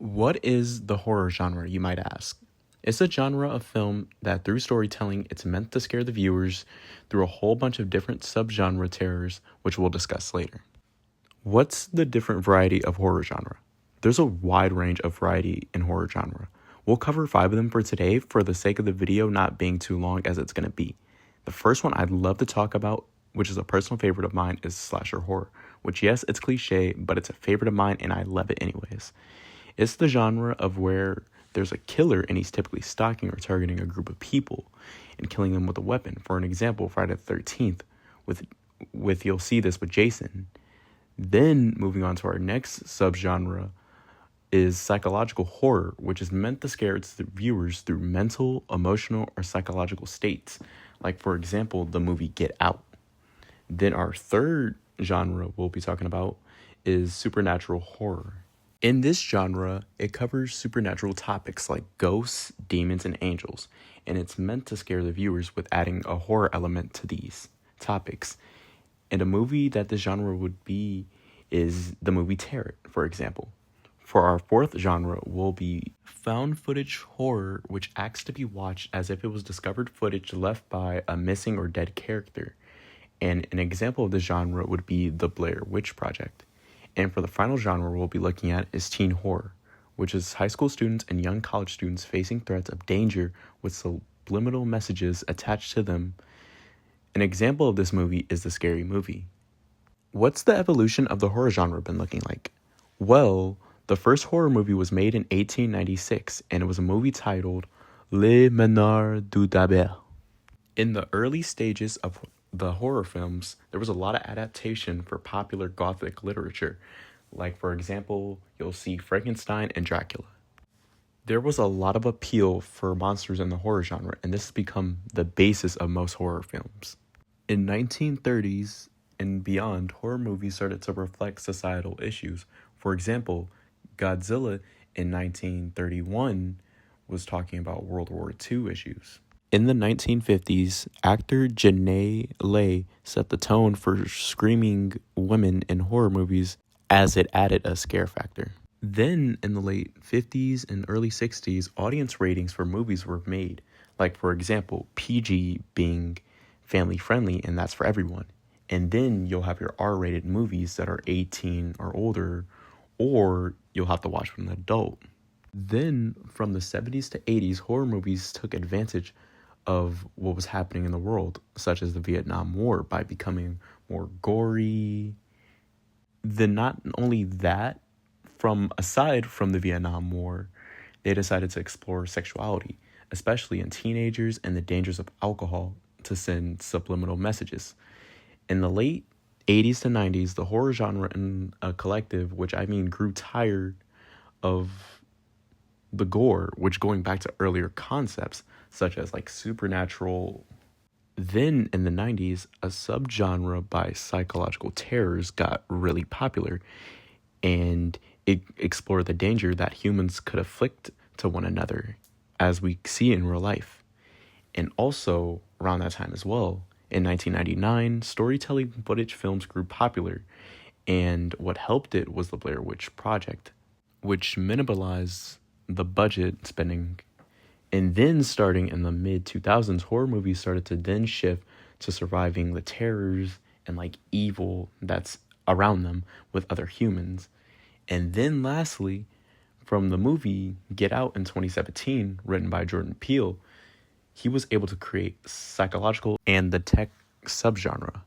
What is the horror genre, you might ask? It's a genre of film that through storytelling, it's meant to scare the viewers through a whole bunch of different subgenre terrors, which we'll discuss later. What's the different variety of horror genre? There's a wide range of variety in horror genre. We'll cover 5 of them for today for the sake of the video not being too long as it's going to be. The first one I'd love to talk about, which is a personal favorite of mine, is slasher horror, which yes, it's cliche, but it's a favorite of mine and I love it anyways. It's the genre of where there's a killer and he's typically stalking or targeting a group of people and killing them with a weapon. For an example, Friday the 13th, with you'll see this with Jason. Then moving on to our next subgenre is psychological horror, which is meant to scare its viewers through mental, emotional, or psychological states. Like, for example, the movie Get Out. Then our third genre we'll be talking about is supernatural horror. In this genre, it covers supernatural topics like ghosts, demons, and angels, and it's meant to scare the viewers with adding a horror element to these topics. And a movie that this genre would be is the movie Tenet, for example. For our fourth genre will be found footage horror, which acts to be watched as if it was discovered footage left by a missing or dead character. And an example of this genre would be the Blair Witch Project. And for the final genre we'll be looking at is teen horror, which is high school students and young college students facing threats of danger with subliminal messages attached to them. An example of this movie is the Scary Movie. What's the evolution of the horror genre been looking like? Well, the first horror movie was made in 1896, and it was a movie titled Les Meneurs du Diable. In the early stages of the horror films, there was a lot of adaptation for popular Gothic literature. Like, for example, you'll see Frankenstein and Dracula. There was a lot of appeal for monsters in the horror genre, and this has become the basis of most horror films. In 1930s and beyond, horror movies started to reflect societal issues. For example, Godzilla in 1931 was talking about World War II issues. In the 1950s, actor Janay Leigh set the tone for screaming women in horror movies as it added a scare factor. Then, in the late 50s and early 60s, audience ratings for movies were made. Like, for example, PG being family friendly, and that's for everyone. And then you'll have your R-rated movies that are 18 or older, or you'll have to watch with an adult. Then, from the 70s to 80s, horror movies took advantage of what was happening in the world, such as the Vietnam War, by becoming more gory. Then not only that, aside from the Vietnam War, they decided to explore sexuality, especially in teenagers and the dangers of alcohol, to send subliminal messages. In the late 80s to 90s, the horror genre in a collective, which I mean grew tired of the gore, which going back to earlier concepts, such as like supernatural. Then in the 90s, a subgenre by psychological terrors got really popular, and it explored the danger that humans could afflict to one another, as we see in real life. And also, around that time as well, in 1999, storytelling footage films grew popular, and what helped it was the Blair Witch Project, which minimalized the budget spending. And then starting in the mid-2000s, horror movies started to then shift to surviving the terrors and like evil that's around them with other humans. And then lastly, from the movie Get Out in 2017, written by Jordan Peele, he was able to create psychological and the tech subgenre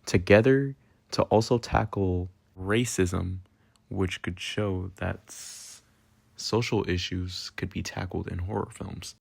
together to also tackle racism, which could show that social issues could be tackled in horror films.